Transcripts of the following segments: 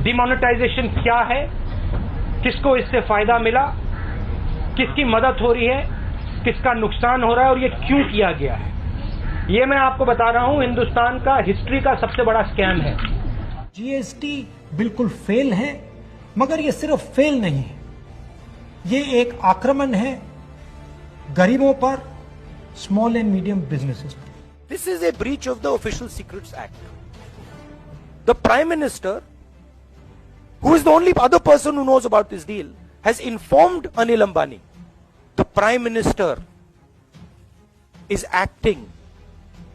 Demonetisation क्या है, किसको इससे फायदा मिला, किसकी मदद हो रही है, किसका नुकसान हो रहा है और ये क्यों किया गया है, ये मैं आपको बता रहा हूं। हिंदुस्तान का हिस्ट्री का सबसे बड़ा स्कैम है। जीएसटी बिल्कुल फेल है, मगर ये सिर्फ फेल नहीं है, ये एक आक्रमण है गरीबों पर, स्मॉल एंड मीडियम बिजनेसेस पर। This is a breach of the Official Secrets Act. The Prime Minister, who is the only other person who knows about this deal, has informed Anil Ambani. The Prime Minister is acting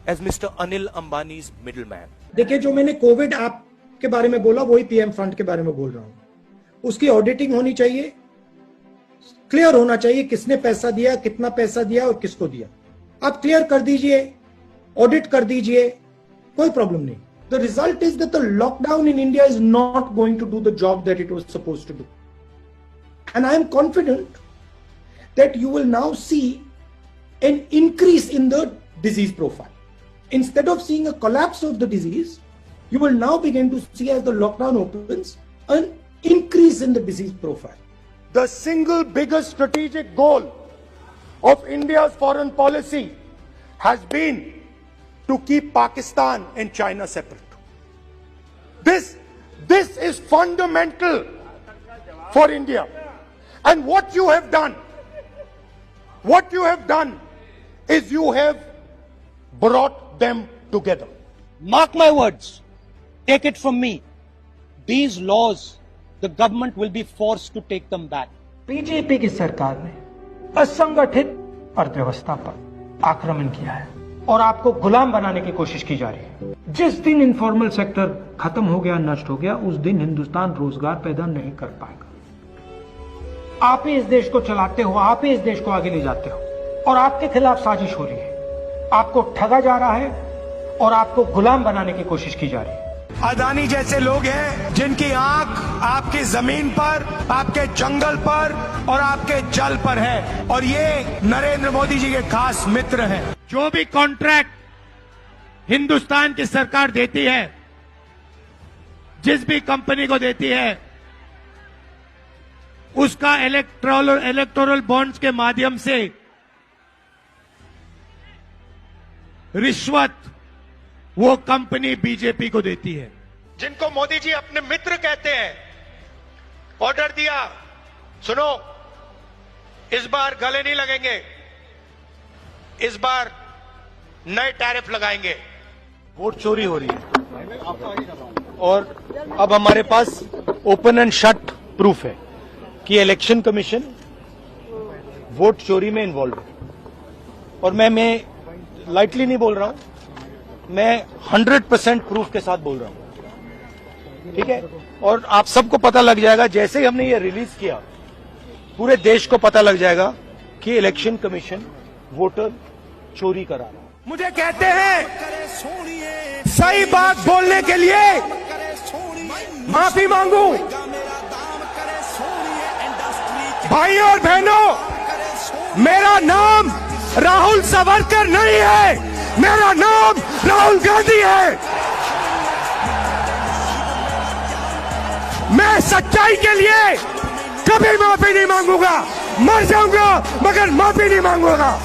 as Mr. Anil Ambani's middleman. देखिए, जो मैंने Covid app के बारे में बोला वही PM fund के बारे में बोल रहा हूं। उसकी ऑडिटिंग होनी चाहिए, क्लियर होना चाहिए किसने पैसा दिया, कितना पैसा दिया और किसको दिया। आप क्लियर कर दीजिए, ऑडिट कर दीजिए, कोई प्रॉब्लम नहीं। The result is that the lockdown in India is not going to do the job that it was supposed to do, and I am confident that you will now see an increase in the disease profile. Instead of seeing a collapse of the disease, you will now begin to see, as the lockdown opens, an increase in the disease profile. The single biggest strategic goal of India's foreign policy has been to keep Pakistan and China separate. This is fundamental for India. And what you have done is you have brought them together. Mark my words, take it from me, these laws, the government will be forced to take them back. BJP की सरकार ने असंगठित अर्थव्यवस्था पर आक्रमण किया है और आपको गुलाम बनाने की कोशिश की जा रही है। जिस दिन इनफॉर्मल सेक्टर खत्म हो गया, नष्ट हो गया, उस दिन हिंदुस्तान रोजगार पैदा नहीं कर पाएगा। आप ही इस देश को चलाते हो, आप ही इस देश को आगे ले जाते हो और आपके खिलाफ साजिश हो रही है। आपको ठगा जा रहा है और आपको गुलाम बनाने की कोशिश की जा रही है। अदानी जैसे लोग हैं जिनकी आंख आपकी जमीन पर, आपके जंगल पर और आपके जल पर है, और ये नरेंद्र मोदी जी के खास मित्र हैं। जो भी कॉन्ट्रैक्ट हिंदुस्तान की सरकार देती है, जिस भी कंपनी को देती है, उसका इलेक्टोरल बॉन्ड्स के माध्यम से रिश्वत वो कंपनी बीजेपी को देती है। जिनको मोदी जी अपने मित्र कहते हैं, ऑर्डर दिया, सुनो, इस बार गले नहीं लगेंगे, इस बार नए टैरिफ लगाएंगे। वोट चोरी हो रही है और अब हमारे पास ओपन एंड शट प्रूफ है कि इलेक्शन कमीशन वोट चोरी में इन्वॉल्व है। और मैं लाइटली नहीं बोल रहा हूं, मैं 100% प्रूफ के साथ बोल रहा हूं, ठीक है। और आप सबको पता लग जाएगा, जैसे ही हमने ये रिलीज किया, पूरे देश को पता लग जाएगा कि इलेक्शन कमीशन वोटर चोरी करा रहा है। मुझे कहते हैं सही बात बोलने के लिए माफी मांगू। भाइयों और बहनों, मेरा नाम राहुल सावरकर नहीं है, मेरा नाम राहुल गांधी है। मैं सच्चाई के लिए कभी माफी नहीं मांगूंगा, मर जाऊंगा मगर माफी नहीं मांगूंगा।